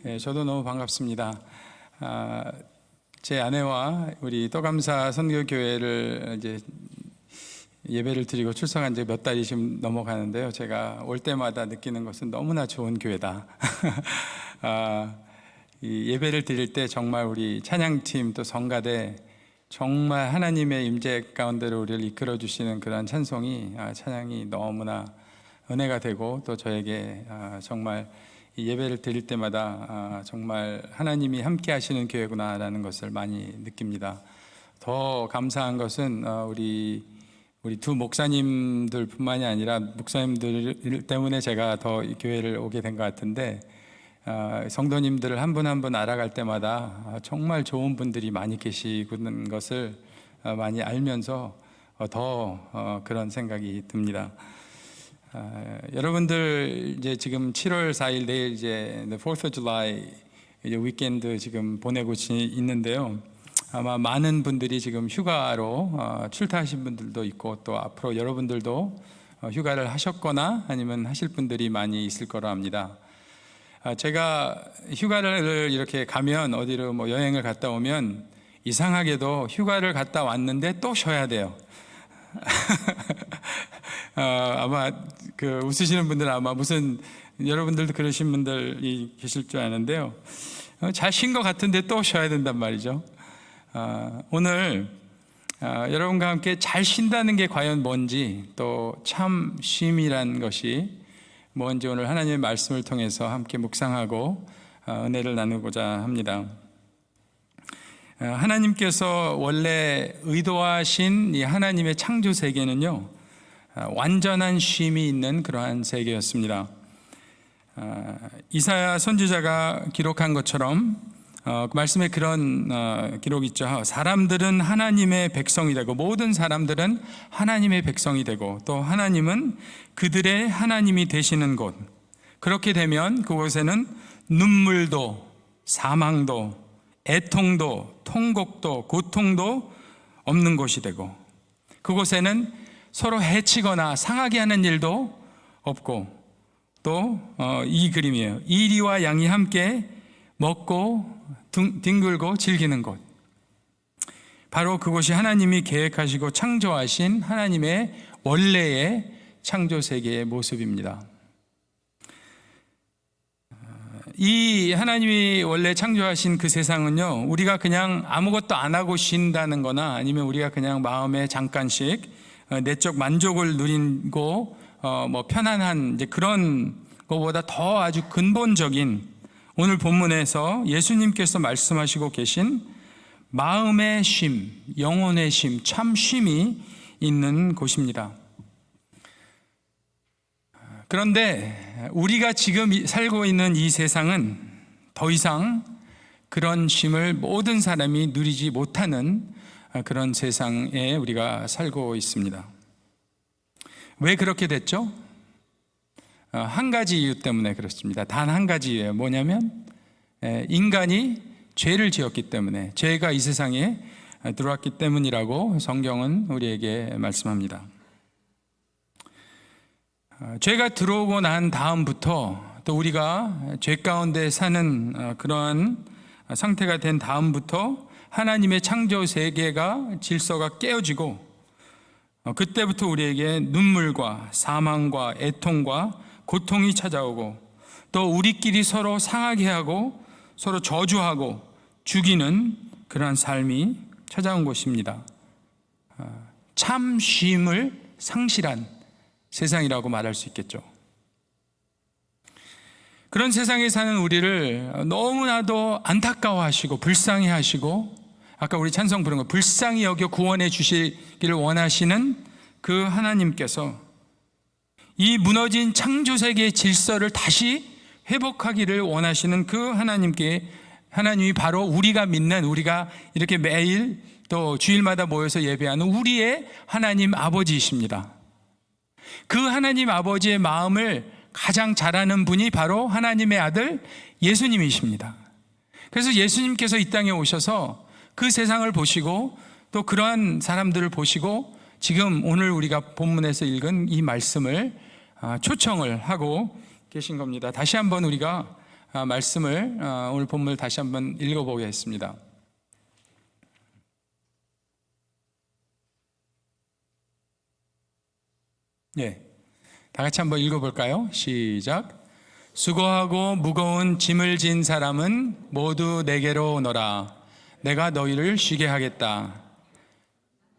저도 너무 반갑습니다. 제 아내와 우리 떠감사 선교교회를 이제 예배를 드리고 출석한 지 몇 달이 지금 넘어가는데요. 제가 올 때마다 느끼는 것은 너무나 좋은 교회다. 이 예배를 드릴 때 정말 우리 찬양팀 또 성가대 정말 하나님의 임재 가운데로 우리를 이끌어 주시는 그런 찬송이 찬양이 너무나 은혜가 되고 또 저에게 정말 이 예배를 드릴 때마다 정말 하나님이 함께 하시는 교회구나라는 것을 많이 느낍니다. 더 감사한 것은 우리 두 목사님들 뿐만이 아니라 목사님들 때문에 제가 더 이 교회를 오게 된 것 같은데 성도님들을 한 분 한 분 알아갈 때마다 정말 좋은 분들이 많이 계시는 것을 많이 알면서 더 그런 생각이 듭니다. 여러분들 이제 지금 7월 4일 내일 이제 4th of July 이제 위켄드 지금 보내고 있는데요. 아마 많은 분들이 지금 휴가로 출타하신 분들도 있고 또 앞으로 여러분들도 휴가를 하셨거나 아니면 하실 분들이 많이 있을 거라 합니다. 제가 휴가를 이렇게 가면 어디로 뭐 여행을 갔다 오면 이상하게도 휴가를 갔다 왔는데 또 쉬어야 돼요. 아마 웃으시는 분들은 아마 무슨 여러분들도 그러신 분들이 계실 줄 아는데요. 잘 쉰 것 같은데 또 쉬어야 된단 말이죠. 오늘 여러분과 함께 잘 쉰다는 게 과연 뭔지 또 참 쉼이란 것이 뭔지 오늘 하나님의 말씀을 통해서 함께 묵상하고 은혜를 나누고자 합니다. 하나님께서 원래 의도하신 이 하나님의 창조 세계는요, 완전한 쉼이 있는 그러한 세계였습니다. 이사야 선지자가 기록한 것처럼 그 말씀에 그런 기록이 있죠. 사람들은 하나님의 백성이 되고 모든 사람들은 하나님의 백성이 되고 또 하나님은 그들의 하나님이 되시는 곳. 그렇게 되면 그곳에는 눈물도 사망도 애통도 통곡도 고통도 없는 곳이 되고 그곳에는 서로 해치거나 상하게 하는 일도 없고 또 이 그림이에요. 이리와 양이 함께 먹고 뒹굴고 즐기는 곳. 바로 그곳이 하나님이 계획하시고 창조하신 하나님의 원래의 창조 세계의 모습입니다. 이 하나님이 원래 창조하신 그 세상은요, 우리가 그냥 아무것도 안 하고 쉰다는 거나 아니면 우리가 그냥 마음에 잠깐씩 내적 만족을 누리고 뭐 편안한 이제 그런 것보다 더 아주 근본적인 오늘 본문에서 예수님께서 말씀하시고 계신 마음의 쉼, 영혼의 쉼, 참 쉼이 있는 곳입니다. 그런데 우리가 지금 살고 있는 이 세상은 더 이상 그런 쉼을 모든 사람이 누리지 못하는 그런 세상에 우리가 살고 있습니다. 왜 그렇게 됐죠? 한 가지 이유 때문에 그렇습니다. 단 한 가지 이유예요. 뭐냐면 인간이 죄를 지었기 때문에, 죄가 이 세상에 들어왔기 때문이라고 성경은 우리에게 말씀합니다. 죄가 들어오고 난 다음부터 또 우리가 죄 가운데 사는 그러한 상태가 된 다음부터 하나님의 창조 세계가 질서가 깨어지고 그때부터 우리에게 눈물과 사망과 애통과 고통이 찾아오고 또 우리끼리 서로 상하게 하고 서로 저주하고 죽이는 그러한 삶이 찾아온 것입니다. 참 쉼을 상실한 세상이라고 말할 수 있겠죠. 그런 세상에 사는 우리를 너무나도 안타까워하시고 불쌍히 하시고 아까 우리 찬송 부른 거 불쌍히 여겨 구원해 주시기를 원하시는 그 하나님께서 이 무너진 창조세계의 질서를 다시 회복하기를 원하시는 그 하나님이 바로 우리가 믿는, 우리가 이렇게 매일 또 주일마다 모여서 예배하는 우리의 하나님 아버지이십니다. 그 하나님 아버지의 마음을 가장 잘 아는 분이 바로 하나님의 아들 예수님이십니다. 그래서 예수님께서 이 땅에 오셔서 그 세상을 보시고 또 그러한 사람들을 보시고 지금 오늘 우리가 본문에서 읽은 이 말씀을 초청을 하고 계신 겁니다. 다시 한번 우리가 말씀을 오늘 본문을 다시 한번 읽어보겠습니다. 다 같이 한번 읽어볼까요? 시작. 수고하고 무거운 짐을 진 사람은 모두 내게로 오너라. 내가 너희를 쉬게 하겠다.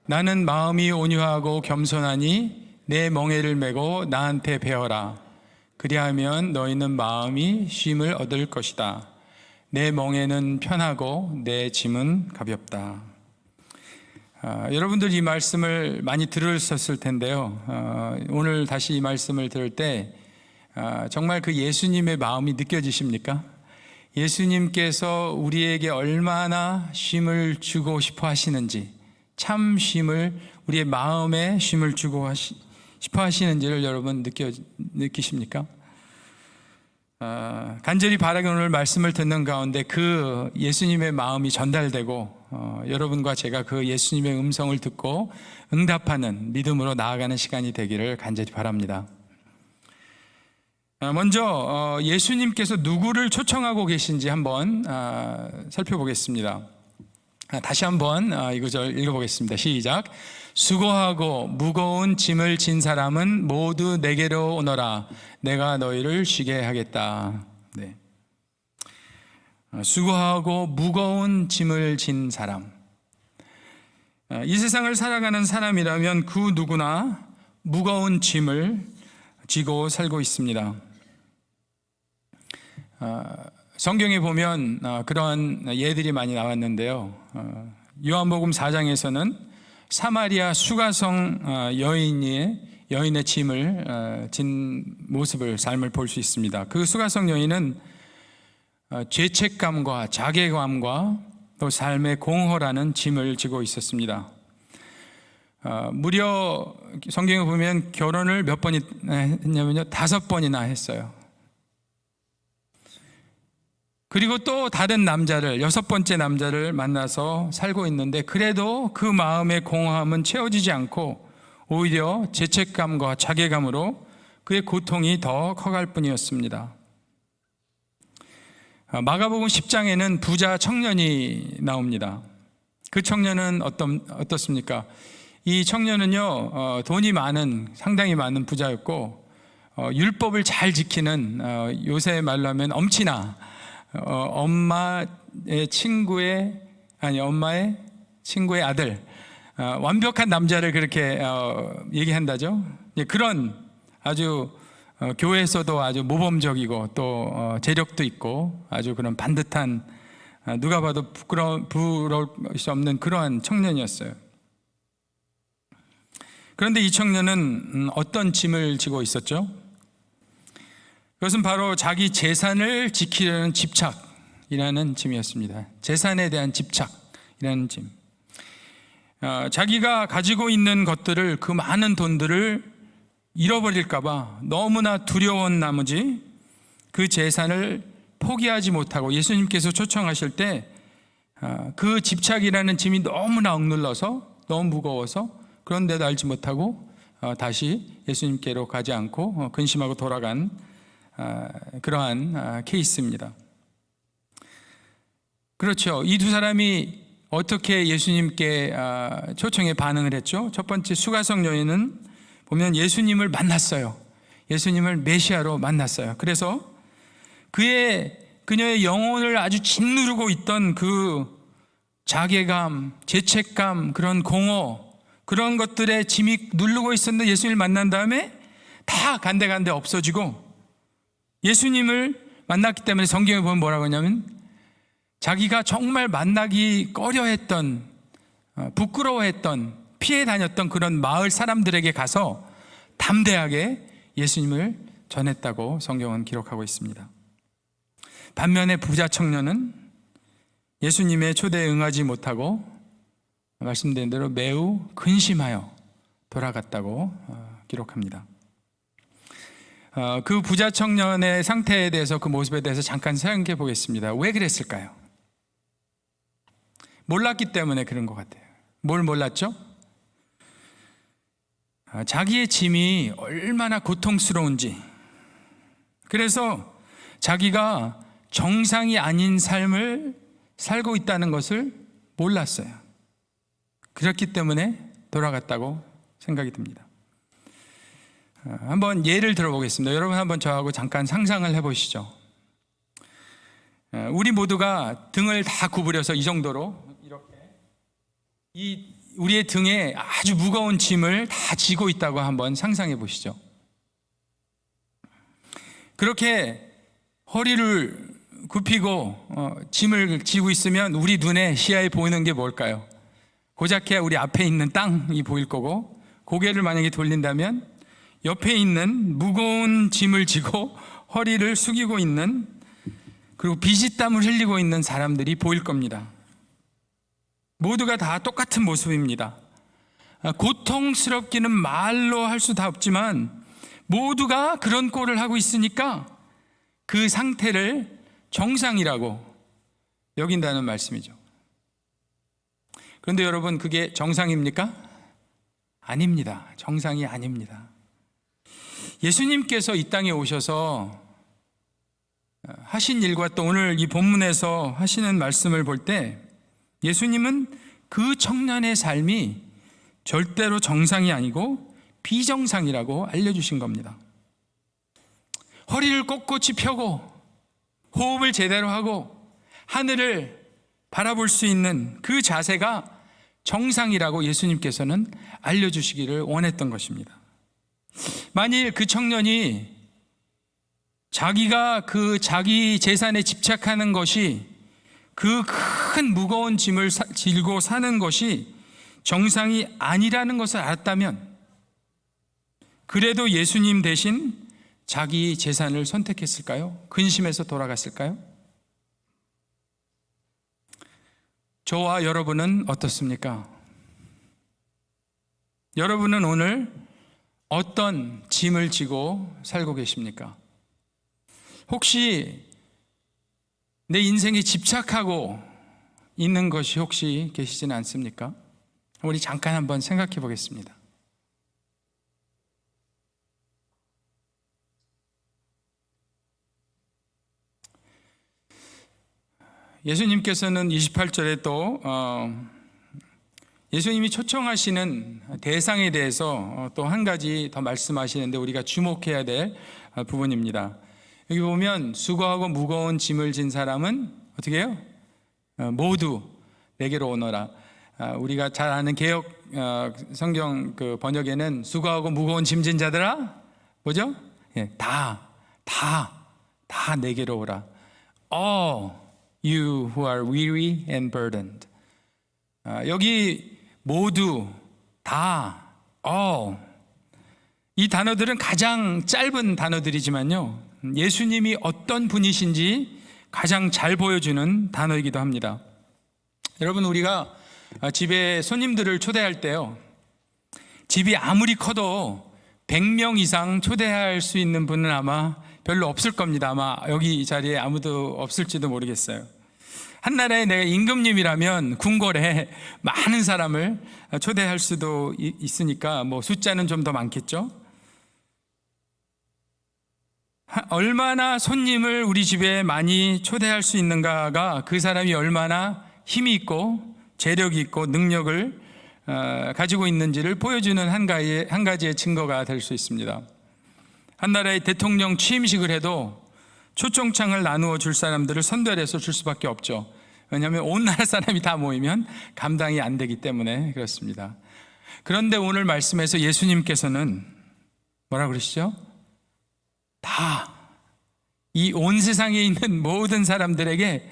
나는 마음이 온유하고 겸손하니 내 멍에를 메고 나한테 배워라. 그리하면 너희는 마음이 쉼을 얻을 것이다. 내 멍에는 편하고 내 짐은 가볍다. 여러분들 이 말씀을 많이 들으셨을 텐데요. 오늘 다시 이 말씀을 들을 때 정말 그 예수님의 마음이 느껴지십니까? 예수님께서 우리에게 얼마나 쉼을 주고 싶어 하시는지, 참 쉼을, 우리의 마음에 쉼을 주고 싶어 하시는지를 여러분 느끼십니까? 간절히 바라기 오늘 말씀을 듣는 가운데 그 예수님의 마음이 전달되고 여러분과 제가 그 예수님의 음성을 듣고 응답하는 믿음으로 나아가는 시간이 되기를 간절히 바랍니다. 먼저 예수님께서 누구를 초청하고 계신지 한번 살펴보겠습니다. 다시 한번 이 구절 읽어보겠습니다. 시작. 수고하고 무거운 짐을 진 사람은 모두 내게로 오너라. 내가 너희를 쉬게 하겠다. 네. 수고하고 무거운 짐을 진 사람. 이 세상을 살아가는 사람이라면 그 누구나 무거운 짐을 지고 살고 있습니다. 성경에 보면 그러한 예들이 많이 나왔는데요. 요한복음 4장에서는 사마리아 수가성 여인의 짐을 진 모습을, 삶을 볼 수 있습니다. 그 수가성 여인은 죄책감과 자괴감과 또 삶의 공허라는 짐을 지고 있었습니다. 무려 성경에 보면 결혼을 몇 번 했냐면요, 5번이나 했어요. 그리고 또 다른 남자를, 6번째 남자를 만나서 살고 있는데 그래도 그 마음의 공허함은 채워지지 않고 오히려 죄책감과 자괴감으로 그의 고통이 더 커갈 뿐이었습니다. 마가복음 10장에는 부자 청년이 나옵니다. 그 청년은 어떻습니까? 이 청년은요, 돈이 많은, 상당히 많은 부자였고 율법을 잘 지키는, 요새 말로 하면 엄친아, 엄마의 친구의 아들, 완벽한 남자를 그렇게 얘기한다죠. 그런 아주 교회에서도 아주 모범적이고 또 재력도 있고 아주 그런 반듯한, 누가 봐도 부러울 수 없는 그러한 청년이었어요. 그런데 이 청년은 어떤 짐을 지고 있었죠? 그것은 바로 자기 재산을 지키려는 집착이라는 짐이었습니다. 재산에 대한 집착이라는 짐. 자기가 가지고 있는 것들을, 그 많은 돈들을 잃어버릴까봐 너무나 두려운 나머지 그 재산을 포기하지 못하고 예수님께서 초청하실 때 그 집착이라는 짐이 너무나 억눌러서, 너무 무거워서, 그런데도 알지 못하고 다시 예수님께로 가지 않고 근심하고 돌아간 그러한 케이스입니다. 그렇죠. 이 두 사람이 어떻게 예수님께 초청에 반응을 했죠? 첫 번째, 수가성 여인은 보면 예수님을 만났어요. 예수님을 메시아로 만났어요. 그래서 그녀의 영혼을 아주 짓누르고 있던 그 자괴감, 죄책감, 그런 공허, 그런 것들의 짐이 누르고 있었는데 예수님을 만난 다음에 다 간데간데 없어지고, 예수님을 만났기 때문에 성경에 보면 뭐라고 하냐면 자기가 정말 만나기 꺼려했던, 부끄러워했던, 피해 다녔던 그런 마을 사람들에게 가서 담대하게 예수님을 전했다고 성경은 기록하고 있습니다. 반면에 부자 청년은 예수님의 초대에 응하지 못하고 말씀드린 대로 매우 근심하여 돌아갔다고 기록합니다. 그 부자 청년의 상태에 대해서, 그 모습에 대해서 잠깐 생각해 보겠습니다. 왜 그랬을까요? 몰랐기 때문에 그런 것 같아요. 뭘 몰랐죠? 자기의 짐이 얼마나 고통스러운지, 그래서 자기가 정상이 아닌 삶을 살고 있다는 것을 몰랐어요. 그렇기 때문에 돌아갔다고 생각이 듭니다. 한번 예를 들어보겠습니다. 여러분 한번 저하고 잠깐 상상을 해보시죠. 우리 모두가 등을 다 구부려서 이 정도로 이렇게 우리의 등에 아주 무거운 짐을 다 지고 있다고 한번 상상해 보시죠. 그렇게 허리를 굽히고 짐을 지고 있으면 우리 눈에 시야에 보이는 게 뭘까요? 고작해야 우리 앞에 있는 땅이 보일 거고, 고개를 만약에 돌린다면 옆에 있는 무거운 짐을 지고 허리를 숙이고 있는, 그리고 비지땀을 흘리고 있는 사람들이 보일 겁니다. 모두가 다 똑같은 모습입니다. 고통스럽기는 말로 할 수 다 없지만 모두가 그런 꼴을 하고 있으니까 그 상태를 정상이라고 여긴다는 말씀이죠. 그런데 여러분, 그게 정상입니까? 아닙니다. 정상이 아닙니다. 예수님께서 이 땅에 오셔서 하신 일과 또 오늘 이 본문에서 하시는 말씀을 볼 때 예수님은 그 청년의 삶이 절대로 정상이 아니고 비정상이라고 알려주신 겁니다. 허리를 꼿꼿이 펴고 호흡을 제대로 하고 하늘을 바라볼 수 있는 그 자세가 정상이라고 예수님께서는 알려주시기를 원했던 것입니다. 만일 그 청년이 자기가 그 자기 재산에 집착하는 것이, 그 큰 무거운 짐을 지고 사는 것이 정상이 아니라는 것을 알았다면 그래도 예수님 대신 자기 재산을 선택했을까요? 근심해서 돌아갔을까요? 저와 여러분은 어떻습니까? 여러분은 오늘 어떤 짐을 지고 살고 계십니까? 혹시 내 인생에 집착하고 있는 것이 혹시 계시지는 않습니까? 우리 잠깐 한번 생각해 보겠습니다. 예수님께서는 28절에 또 예수님이 초청하시는 대상에 대해서 또 한 가지 더 말씀하시는데 우리가 주목해야 될 부분입니다. 여기 보면 수고하고 무거운 짐을 진 사람은 어떻게 해요? 모두 내게로 오너라. 우리가 잘 아는 개역 성경 그 번역에는 수고하고 무거운 짐진 자들아, 뭐죠? 다 내게로 오라. All you who are weary and burdened. 여기 모두, 다, all. 이 단어들은 가장 짧은 단어들이지만요, 예수님이 어떤 분이신지 가장 잘 보여주는 단어이기도 합니다. 여러분, 우리가 집에 손님들을 초대할 때요, 집이 아무리 커도 100명 이상 초대할 수 있는 분은 아마 별로 없을 겁니다. 아마 여기 이 자리에 아무도 없을지도 모르겠어요. 한나라에 내가 임금님이라면 궁궐에 많은 사람을 초대할 수도 있으니까 뭐 숫자는 좀 더 많겠죠. 얼마나 손님을 우리 집에 많이 초대할 수 있는가가 그 사람이 얼마나 힘이 있고 재력이 있고 능력을 가지고 있는지를 보여주는 한 가지의 증거가 될 수 있습니다. 한나라의 대통령 취임식을 해도 초청장을 나누어 줄 사람들을 선별해서 줄 수밖에 없죠. 왜냐하면 온 나라 사람이 다 모이면 감당이 안 되기 때문에 그렇습니다. 그런데 오늘 말씀에서 예수님께서는 뭐라 그러시죠? 다, 이 온 세상에 있는 모든 사람들에게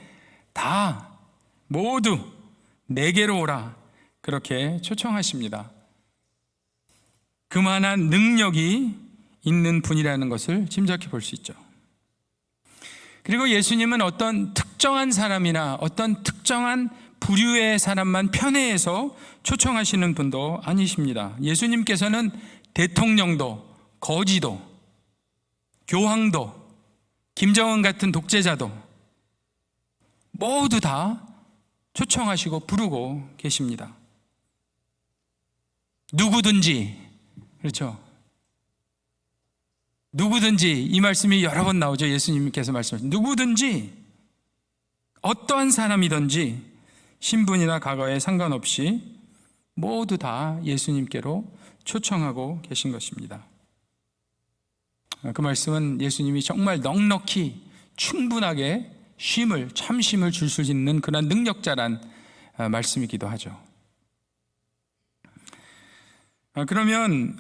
다, 모두 내게로 오라, 그렇게 초청하십니다. 그만한 능력이 있는 분이라는 것을 짐작해 볼 수 있죠. 그리고 예수님은 어떤 특정한 사람이나 어떤 특정한 부류의 사람만 편애해서 초청하시는 분도 아니십니다. 예수님께서는 대통령도, 거지도, 교황도, 김정은 같은 독재자도 모두 다 초청하시고 부르고 계십니다. 누구든지, 그렇죠? 누구든지, 이 말씀이 여러 번 나오죠. 예수님께서 말씀하신 누구든지 어떠한 사람이든지 신분이나 과거에 상관없이 모두 다 예수님께로 초청하고 계신 것입니다. 그 말씀은 예수님이 정말 넉넉히 충분하게 참 쉼을 줄 수 있는 그런 능력자란 말씀이기도 하죠. 그러면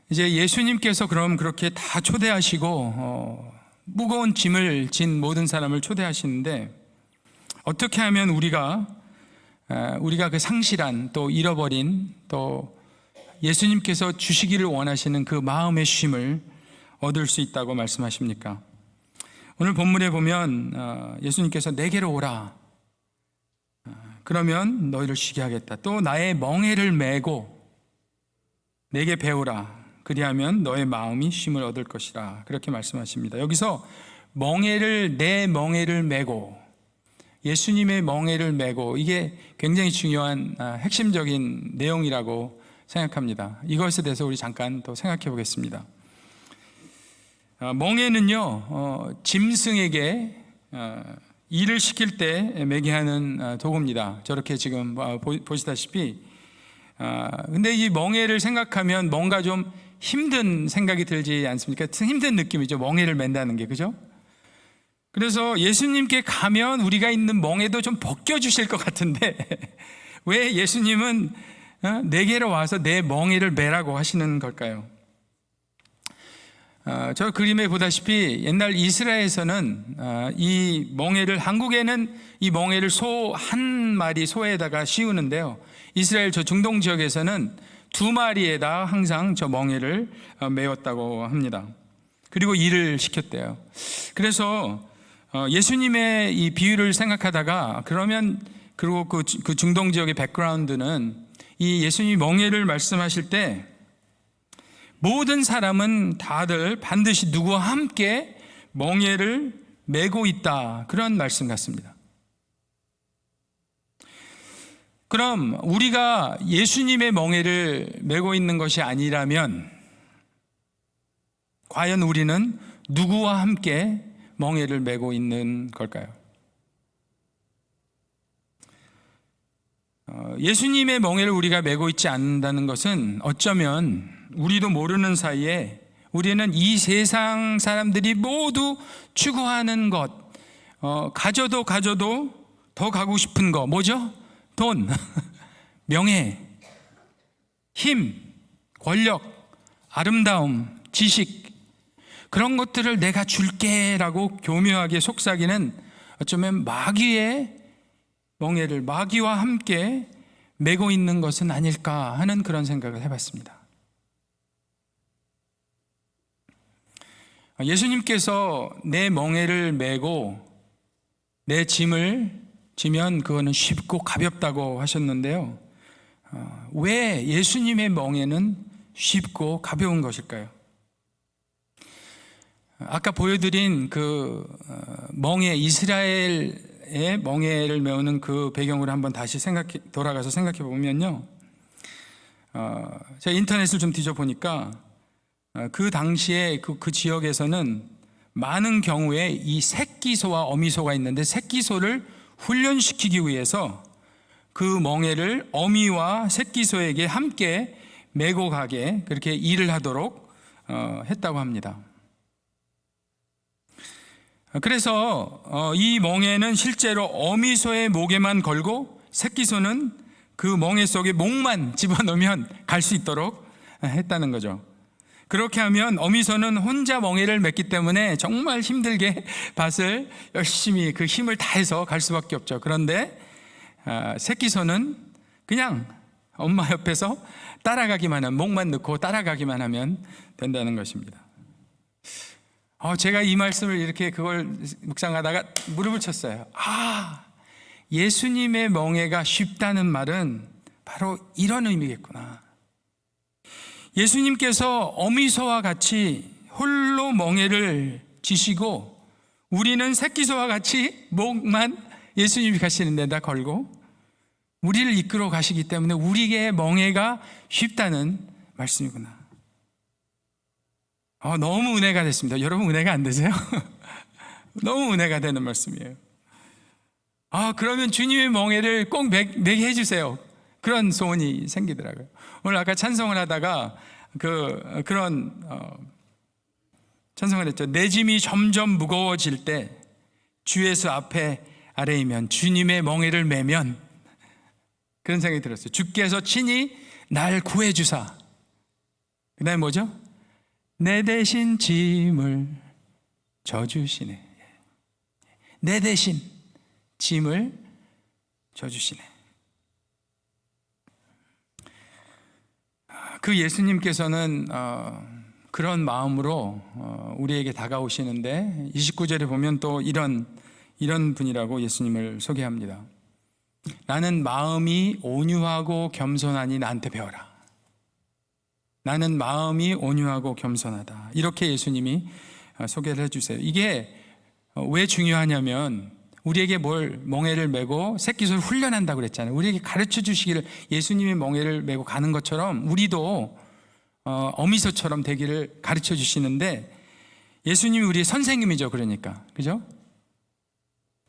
이제 예수님께서 그럼 그렇게 다 초대하시고 무거운 짐을 진 모든 사람을 초대하시는데, 어떻게 하면 우리가 그 상실한, 또 잃어버린, 또 예수님께서 주시기를 원하시는 그 마음의 쉼을 얻을 수 있다고 말씀하십니까? 오늘 본문에 보면 예수님께서 내게로 오라, 그러면 너희를 쉬게 하겠다. 또 나의 멍에를 메고 내게 배우라, 그리하면 너의 마음이 쉼을 얻을 것이라, 그렇게 말씀하십니다. 여기서 내 멍에를 메고, 예수님의 멍에를 메고, 이게 굉장히 중요한 핵심적인 내용이라고 생각합니다. 이것에 대해서 우리 잠깐 또 생각해 보겠습니다. 멍에는요, 짐승에게 일을 시킬 때 매게 하는 도구입니다. 저렇게 지금 보시다시피. 근데 이 멍에를 생각하면 뭔가 좀 힘든 생각이 들지 않습니까? 힘든 느낌이죠, 멍에를 맨다는 게, 그죠? 그래서 예수님께 가면 우리가 있는 멍에도 좀 벗겨주실 것 같은데 왜 예수님은 내게로 와서 내 멍에를 메라고 하시는 걸까요? 저 그림에 보다시피 옛날 이스라엘에서는 이 멍에를, 한국에는 이 멍에를 한 마리 소에다가 씌우는데요, 이스라엘 저 중동 지역에서는 2마리에다 항상 저 멍에를 메웠다고 합니다. 그리고 일을 시켰대요. 그래서 예수님의 이 비유를 생각하다가, 그리고 그 중동 지역의 백그라운드는 이 예수님이 멍에를 말씀하실 때 모든 사람은 다들 반드시 누구와 함께 멍에를 메고 있다, 그런 말씀 같습니다. 그럼 우리가 예수님의 멍에를 메고 있는 것이 아니라면 과연 우리는 누구와 함께 멍에를 메고 있는 걸까요? 예수님의 멍에를 우리가 메고 있지 않는다는 것은 어쩌면 우리도 모르는 사이에 우리는 이 세상 사람들이 모두 추구하는 것, 가져도 더 가고 싶은 거, 뭐죠? 돈, 명예, 힘, 권력, 아름다움, 지식, 그런 것들을 내가 줄게라고 교묘하게 속삭이는, 어쩌면 마귀의 멍에를 마귀와 함께 메고 있는 것은 아닐까 하는 그런 생각을 해봤습니다. 예수님께서 내 멍에를 메고 내 짐을 지면 그거는 쉽고 가볍다고 하셨는데요, 왜 예수님의 멍에는 쉽고 가벼운 것일까요? 아까 보여드린 그 멍에, 이스라엘의 멍에를 메우는 그 배경으로 한번 다시 돌아가서 생각해 보면요, 제가 인터넷을 좀 뒤져보니까 그 당시에 그 지역에서는 많은 경우에 이 새끼소와 어미소가 있는데, 새끼소를 훈련시키기 위해서 그 멍에를 어미와 새끼소에게 함께 메고 가게 그렇게 일을 하도록 했다고 합니다. 그래서 이 멍에는 실제로 어미소의 목에만 걸고 새끼소는 그 멍에 속에 목만 집어넣으면 갈 수 있도록 했다는 거죠. 그렇게 하면 어미소는 혼자 멍에를 맸기 때문에 정말 힘들게 밭을 열심히 그 힘을 다해서 갈 수밖에 없죠. 그런데 새끼소는 그냥 엄마 옆에서 따라가기만 하면, 목만 넣고 따라가기만 하면 된다는 것입니다. 제가 이 말씀을 이렇게 그걸 묵상하다가 무릎을 쳤어요. 예수님의 멍에가 쉽다는 말은 바로 이런 의미겠구나. 예수님께서 어미소와 같이 홀로 멍에를 지시고, 우리는 새끼소와 같이 목만 예수님이 가시는 데다 걸고 우리를 이끌어 가시기 때문에 우리의 멍에가 쉽다는 말씀이구나. 너무 은혜가 됐습니다. 여러분 은혜가 안 되세요? 너무 은혜가 되는 말씀이에요. 그러면 주님의 멍에를 꼭 매게 해주세요. 그런 소원이 생기더라고요. 오늘 아까 찬송을 하다가 그런 찬송을 했죠. 내 짐이 점점 무거워질 때 주 예수 앞에 아래이면 주님의 멍에를 매면, 그런 생각이 들었어요. 주께서 친히 날 구해주사. 그 다음에 뭐죠? 내 대신 짐을 져주시네. 내 대신 짐을 져주시네. 그 예수님께서는 그런 마음으로 우리에게 다가오시는데 29절에 보면 또 이런 분이라고 예수님을 소개합니다. 나는 마음이 온유하고 겸손하니 나한테 배워라. 나는 마음이 온유하고 겸손하다. 이렇게 예수님이 소개를 해주세요. 이게 왜 중요하냐면 우리에게 멍에를 메고 새끼손을 훈련한다고 그랬잖아요. 우리에게 가르쳐 주시기를, 예수님이 멍에를 메고 가는 것처럼 우리도 어미소처럼 되기를 가르쳐 주시는데, 예수님이 우리의 선생님이죠. 그러니까, 그죠?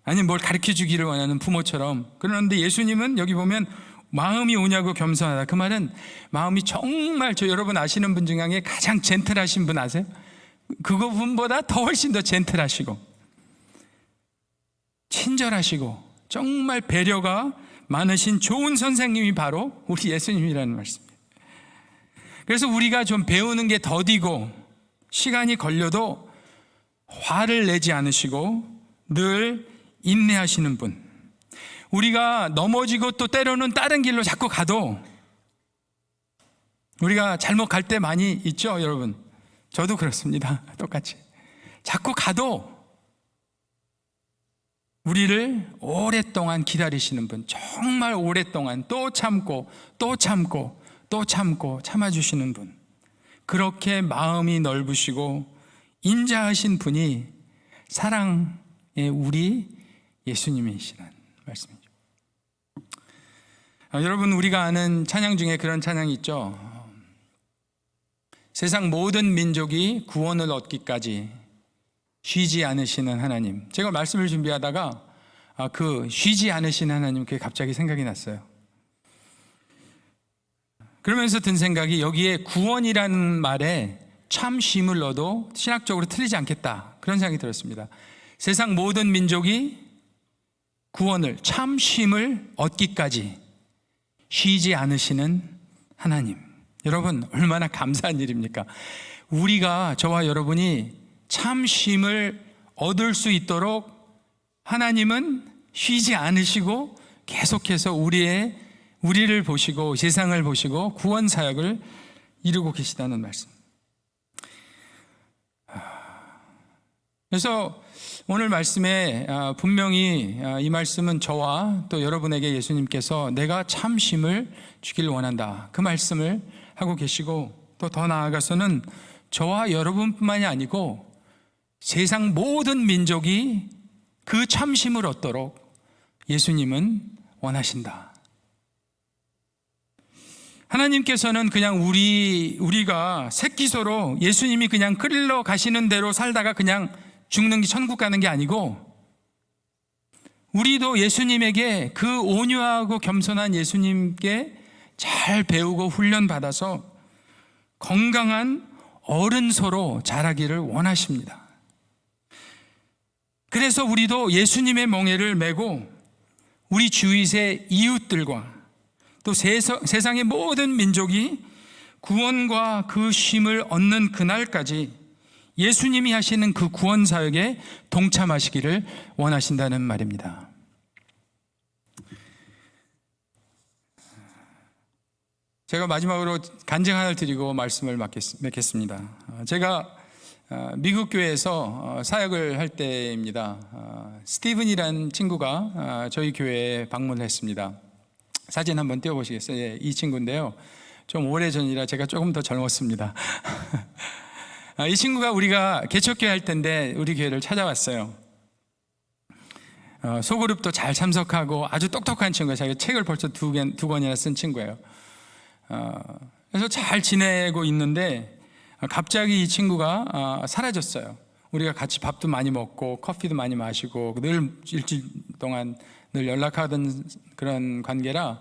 아니면 뭘 가르쳐 주기를 원하는 부모처럼. 그런데 예수님은 여기 보면 마음이 온유하고 겸손하다. 그 말은 마음이 정말, 여러분 아시는 분 중에 가장 젠틀하신 분 아세요? 그분보다 더 훨씬 더 젠틀하시고 친절하시고 정말 배려가 많으신 좋은 선생님이 바로 우리 예수님이라는 말씀입니다. 그래서 우리가 좀 배우는 게 더디고 시간이 걸려도 화를 내지 않으시고 늘 인내하시는 분, 우리가 넘어지고 또 때로는 다른 길로 자꾸 가도, 우리가 잘못 갈 때 많이 있죠, 여러분. 저도 그렇습니다. 똑같이. 자꾸 가도 우리를 오랫동안 기다리시는 분, 정말 오랫동안 또 참고 또 참고 또 참고 참아주시는 분, 그렇게 마음이 넓으시고 인자하신 분이 사랑의 우리 예수님이시라는 말씀이죠. 여러분, 우리가 아는 찬양 중에 그런 찬양이 있죠. 세상 모든 민족이 구원을 얻기까지 쉬지 않으시는 하나님. 제가 말씀을 준비하다가 쉬지 않으시는 하나님, 그게 갑자기 생각이 났어요. 그러면서 든 생각이, 여기에 구원이라는 말에 참 쉼을 넣어도 신학적으로 틀리지 않겠다, 그런 생각이 들었습니다. 세상 모든 민족이 구원을, 참 쉼을 얻기까지 쉬지 않으시는 하나님. 여러분, 얼마나 감사한 일입니까? 우리가, 저와 여러분이 참 쉼을 얻을 수 있도록 하나님은 쉬지 않으시고 계속해서 우리를 보시고 세상을 보시고 구원 사역을 이루고 계시다는 말씀. 그래서 오늘 말씀에 분명히 이 말씀은 저와 또 여러분에게 예수님께서 내가 참 쉼을 주길 원한다, 그 말씀을 하고 계시고, 또 더 나아가서는 저와 여러분뿐만이 아니고 세상 모든 민족이 그 참심을 얻도록 예수님은 원하신다. 하나님께서는 그냥 우리가 새끼소로 예수님이 그냥 끌러 가시는 대로 살다가 그냥 죽는 게, 천국 가는 게 아니고, 우리도 예수님에게, 그 온유하고 겸손한 예수님께 잘 배우고 훈련받아서 건강한 어른소로 자라기를 원하십니다. 그래서 우리도 예수님의 멍에를 메고 우리 주위의 이웃들과 또 세상의 모든 민족이 구원과 그 쉼을 얻는 그날까지 예수님이 하시는 그 구원 사역에 동참하시기를 원하신다는 말입니다. 제가 마지막으로 간증 하나를 드리고 말씀을 맺겠습니다. 제가 미국 교회에서 사역을 할 때입니다. 스티븐이라는 친구가 저희 교회에 방문을 했습니다. 사진 한번 띄워보시겠어요? 예, 이 친구인데요, 좀 오래전이라 제가 조금 더 젊었습니다. 이 친구가 우리가 개척교회 할 때인데 우리 교회를 찾아왔어요. 소그룹도 잘 참석하고 아주 똑똑한 친구예요. 자기가 책을 벌써 두 권이나 쓴 친구예요. 그래서 잘 지내고 있는데 갑자기 이 친구가 사라졌어요. 우리가 같이 밥도 많이 먹고 커피도 많이 마시고 늘 일주일 동안 늘 연락하던 그런 관계라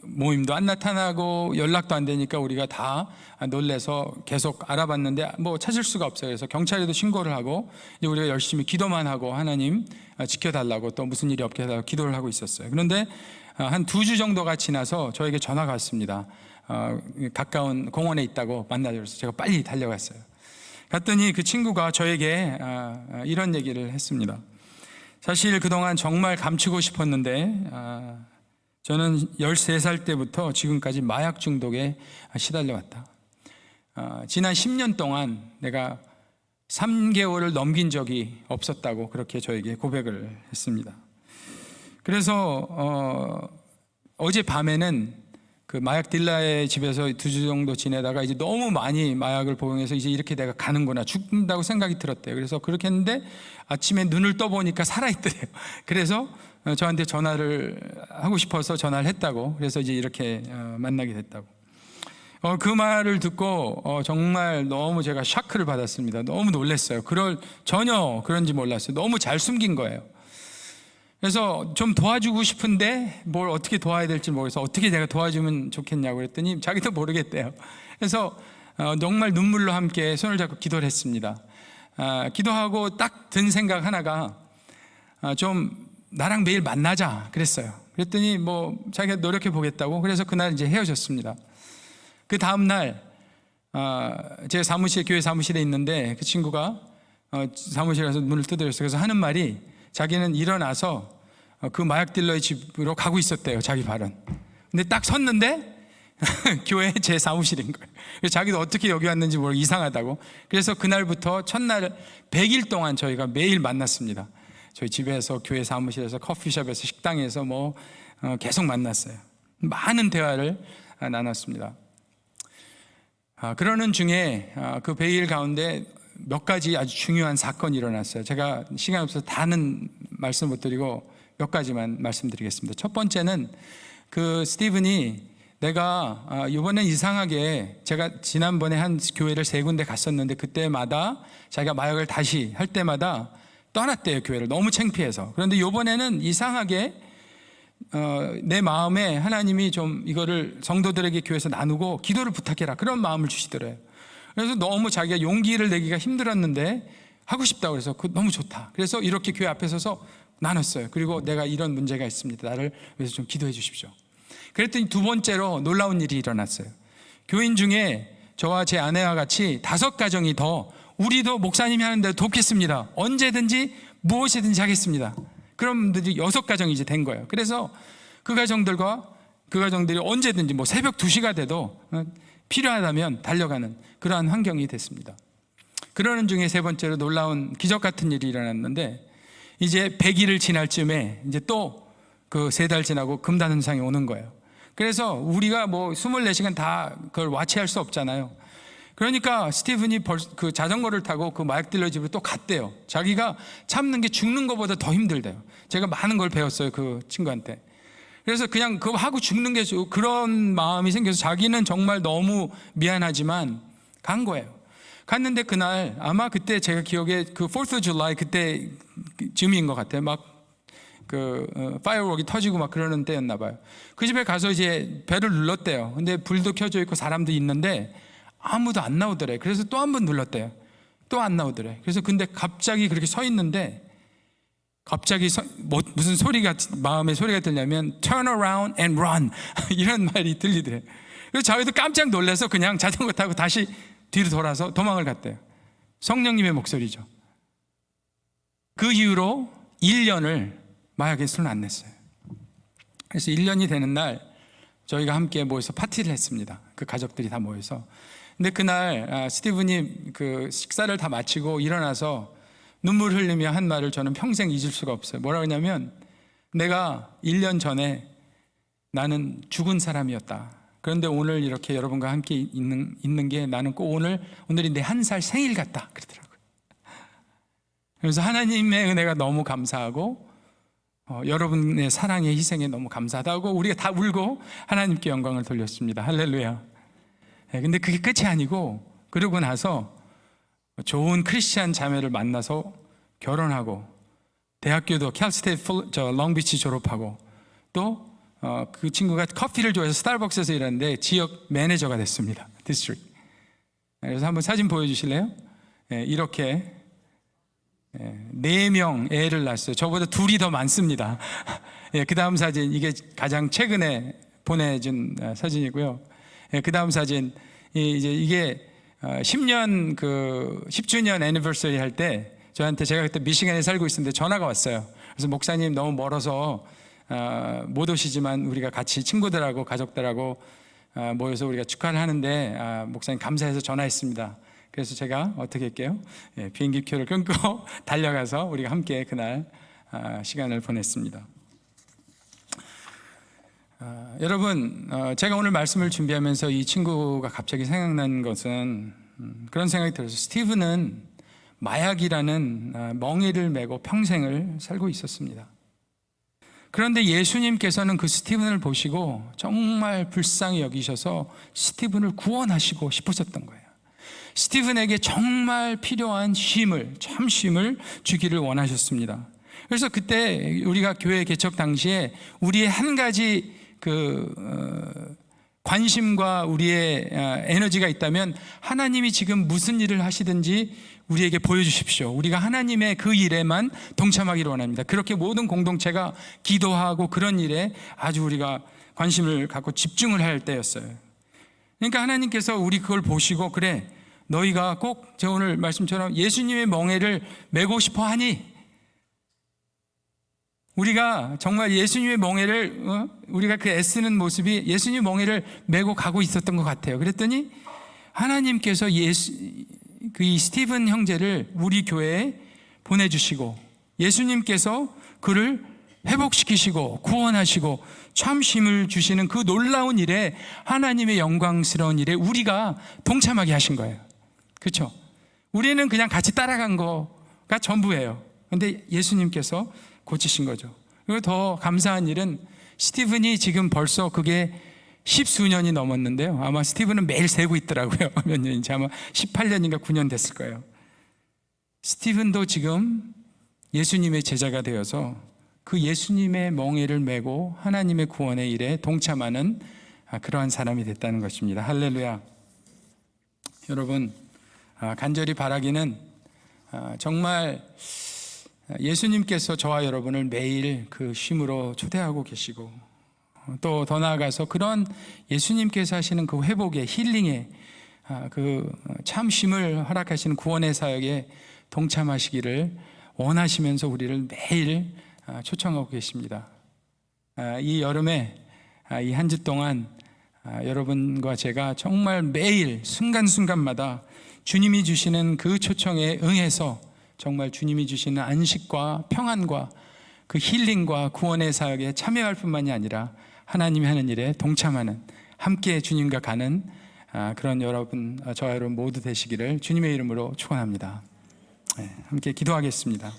모임도 안 나타나고 연락도 안 되니까 우리가 다 놀래서 계속 알아봤는데 뭐 찾을 수가 없어요. 그래서 경찰에도 신고를 하고 이제 우리가 열심히 기도만 하고 하나님 지켜달라고 또 무슨 일이 없게 해달라고 기도를 하고 있었어요. 그런데 한 2주 정도가 지나서 저에게 전화가 왔습니다. 가까운 공원에 있다고 만나자고 해서 제가 빨리 달려갔어요. 갔더니 그 친구가 저에게 이런 얘기를 했습니다. 사실 그동안 정말 감추고 싶었는데 저는 13살 때부터 지금까지 마약 중독에 시달려왔다. 지난 10년 동안 내가 3개월을 넘긴 적이 없었다고 그렇게 저에게 고백을 했습니다. 그래서 어제 밤에는 그 마약 딜러의 집에서 2주 정도 지내다가 이제 너무 많이 마약을 복용해서 이제 이렇게 내가 가는구나, 죽는다고 생각이 들었대요. 그래서 그렇게 했는데 아침에 눈을 떠보니까 살아있더래요. 그래서 저한테 전화를 하고 싶어서 전화를 했다고. 그래서 이제 이렇게 만나게 됐다고. 그 말을 듣고 정말 너무 제가 샤크를 받았습니다. 너무 놀랐어요. 전혀 그런지 몰랐어요. 너무 잘 숨긴 거예요. 그래서 좀 도와주고 싶은데 뭘 어떻게 도와야 될지 모르겠어서 어떻게 내가 도와주면 좋겠냐고 그랬더니 자기도 모르겠대요. 그래서 정말 눈물로 함께 손을 잡고 기도를 했습니다. 기도하고 딱 든 생각 하나가 좀 나랑 매일 만나자 그랬어요. 그랬더니 뭐 자기가 노력해 보겠다고. 그래서 그날 이제 헤어졌습니다. 그 다음날 제 교회 사무실에 있는데 그 친구가 사무실에 가서 문을 두드렸어요. 그래서 하는 말이 자기는 일어나서 그 마약 딜러의 집으로 가고 있었대요. 자기 발은. 근데 딱 섰는데 교회 제 사무실인 거예요. 그래서 자기도 어떻게 여기 왔는지 모르고 이상하다고. 그래서 그날부터 첫날 100일 동안 저희가 매일 만났습니다. 저희 집에서, 교회 사무실에서, 커피숍에서, 식당에서 뭐 계속 만났어요. 많은 대화를 나눴습니다. 그러는 중에 그 100일 가운데 몇 가지 아주 중요한 사건이 일어났어요. 제가 시간이 없어서 다는 말씀 못 드리고 몇 가지만 말씀드리겠습니다. 첫 번째는 그 스티븐이 내가 이번엔 이상하게 제가 지난번에 한 교회를 3군데 갔었는데 그때마다 자기가 마약을 다시 할 때마다 떠났대요, 교회를. 너무 창피해서. 그런데 이번에는 이상하게 내 마음에 하나님이 좀 이거를 성도들에게 교회에서 나누고 기도를 부탁해라, 그런 마음을 주시더래요. 그래서 너무 자기가 용기를 내기가 힘들었는데 하고 싶다고 그래서 너무 좋다. 그래서 이렇게 교회 앞에 서서 나눴어요. 그리고 내가 이런 문제가 있습니다. 나를 위해서 좀 기도해 주십시오. 그랬더니 두 번째로 놀라운 일이 일어났어요. 교인 중에 저와 제 아내와 같이 5가정이 더 우리도 목사님이 하는 대로 돕겠습니다, 언제든지 무엇이든지 하겠습니다, 그런 분들이 6가정이 이제 된 거예요. 그래서 그 가정들이 언제든지 뭐 새벽 2시가 돼도 필요하다면 달려가는 그러한 환경이 됐습니다. 그러는 중에 세 번째로 놀라운 기적 같은 일이 일어났는데 이제 100일을 지날 쯤에 이제 또 그 3달 지나고 금단현상이 오는 거예요. 그래서 우리가 뭐 24시간 다 그걸 와치할 수 없잖아요. 그러니까 스티븐이 그 자전거를 타고 그 마약 딜러 집으로 또 갔대요. 자기가 참는 게 죽는 것보다 더 힘들대요. 제가 많은 걸 배웠어요, 그 친구한테. 그래서 그냥 그거 하고 죽는 게 그런 마음이 생겨서 자기는 정말 너무 미안하지만 간 거예요. 갔는데 그날 아마 그때 제가 기억에 그 4th of July 그때 즈음인 것 같아요. 막 파이어웍이 터지고 막 그러는 때였나 봐요. 그 집에 가서 이제 벨을 눌렀대요. 근데 불도 켜져 있고 사람도 있는데 아무도 안 나오더래. 그래서 또 한 번 눌렀대요. 또 안 나오더래. 그래서 근데 갑자기 그렇게 서 있는데 갑자기 무슨 소리가, 마음의 소리가 들냐면 turn around and run 이런 말이 들리더래. 그래서 자기도 깜짝 놀라서 그냥 자전거 타고 다시 뒤로 돌아서 도망을 갔대요. 성령님의 목소리죠. 그 이후로 1년을 마약에 술을 안 냈어요. 그래서 1년이 되는 날 저희가 함께 모여서 파티를 했습니다. 그 가족들이 다 모여서. 근데 그날 스티븐이 그 식사를 다 마치고 일어나서 눈물 흘리며 한 말을 저는 평생 잊을 수가 없어요. 뭐라고 하냐면 내가 1년 전에 나는 죽은 사람이었다. 그런데 오늘 이렇게 여러분과 함께 있는 게 나는 꼭 오늘이 내 1살 생일 같다 그러더라고요. 그래서 하나님의 은혜가 너무 감사하고 여러분의 사랑의 희생에 너무 감사하다고 우리가 다 울고 하나님께 영광을 돌렸습니다. 할렐루야. 근데 그게 끝이 아니고 그러고 나서 좋은 크리스찬 자매를 만나서 결혼하고 대학교도 캘스테이트 롱비치 졸업하고 또 그 친구가 커피를 좋아해서 스타벅스에서 일하는데 지역 매니저가 됐습니다. 디스트릭. 그래서 한번 사진 보여주실래요? 이렇게 4명 애를 낳았어요. 저보다 2이 더 많습니다. 그 다음 사진, 이게 가장 최근에 보내준 사진이고요. 그 다음 사진, 이게 10주년 애니버서리 할 때 저한테, 제가 그때 미시간에 살고 있었는데 전화가 왔어요. 그래서 목사님 너무 멀어서 못 오시지만 우리가 같이 친구들하고 가족들하고 모여서 우리가 축하를 하는데 목사님 감사해서 전화했습니다. 그래서 제가 어떻게 할게요? 비행기 표를 끊고 달려가서 우리가 함께 그날 시간을 보냈습니다. 여러분, 제가 오늘 말씀을 준비하면서 이 친구가 갑자기 생각난 것은 그런 생각이 들어서, 스티븐은 마약이라는 멍에를 메고 평생을 살고 있었습니다. 그런데 예수님께서는 그 스티븐을 보시고 정말 불쌍히 여기셔서 스티븐을 구원하시고 싶으셨던 거예요. 스티븐에게 정말 필요한 쉼을 주기를 원하셨습니다. 그래서 그때 우리가 교회 개척 당시에 우리의 한 가지 관심과 우리의 에너지가 있다면, 하나님이 지금 무슨 일을 하시든지 우리에게 보여주십시오. 우리가 하나님의 그 일에만 동참하기를 원합니다. 그렇게 모든 공동체가 기도하고 그런 일에 아주 우리가 관심을 갖고 집중을 할 때였어요. 그러니까 하나님께서 우리 그걸 보시고, 그래, 너희가 꼭 제가 오늘 말씀처럼 예수님의 멍에를 메고 싶어 하니, 우리가 정말 예수님의 멍에를 우리가 그 애쓰는 모습이 예수님의 멍에를 메고 가고 있었던 것 같아요. 그랬더니 하나님께서 이 스티븐 형제를 우리 교회에 보내주시고, 예수님께서 그를 회복시키시고 구원하시고 참 쉼을 주시는 그 놀라운 일에, 하나님의 영광스러운 일에 우리가 동참하게 하신 거예요. 그렇죠? 우리는 그냥 같이 따라간 거가 전부예요. 그런데 예수님께서 고치신 거죠. 그리고 더 감사한 일은, 스티븐이 지금 벌써 그게 10수년이 넘었는데요. 아마 스티븐은 매일 세고 있더라고요. 몇 년인지 아마 18년인가 9년 됐을 거예요. 스티븐도 지금 예수님의 제자가 되어서 그 예수님의 멍에를 메고 하나님의 구원의 일에 동참하는 그러한 사람이 됐다는 것입니다. 할렐루야. 여러분, 간절히 바라기는 정말 예수님께서 저와 여러분을 매일 그 쉼으로 초대하고 계시고, 또 더 나아가서 그런 예수님께서 하시는 그 회복의, 힐링의 그 참 쉼을 허락하시는 구원의 사역에 동참하시기를 원하시면서 우리를 매일 초청하고 계십니다. 이 여름에 이 한 주 동안 여러분과 제가 정말 매일 순간순간마다 주님이 주시는 그 초청에 응해서 정말 주님이 주시는 안식과 평안과 그 힐링과 구원의 사역에 참여할 뿐만이 아니라 하나님이 하는 일에 동참하는, 함께 주님과 가는 그런 여러분, 저와 여러분 모두 되시기를 주님의 이름으로 축원합니다. 함께 기도하겠습니다.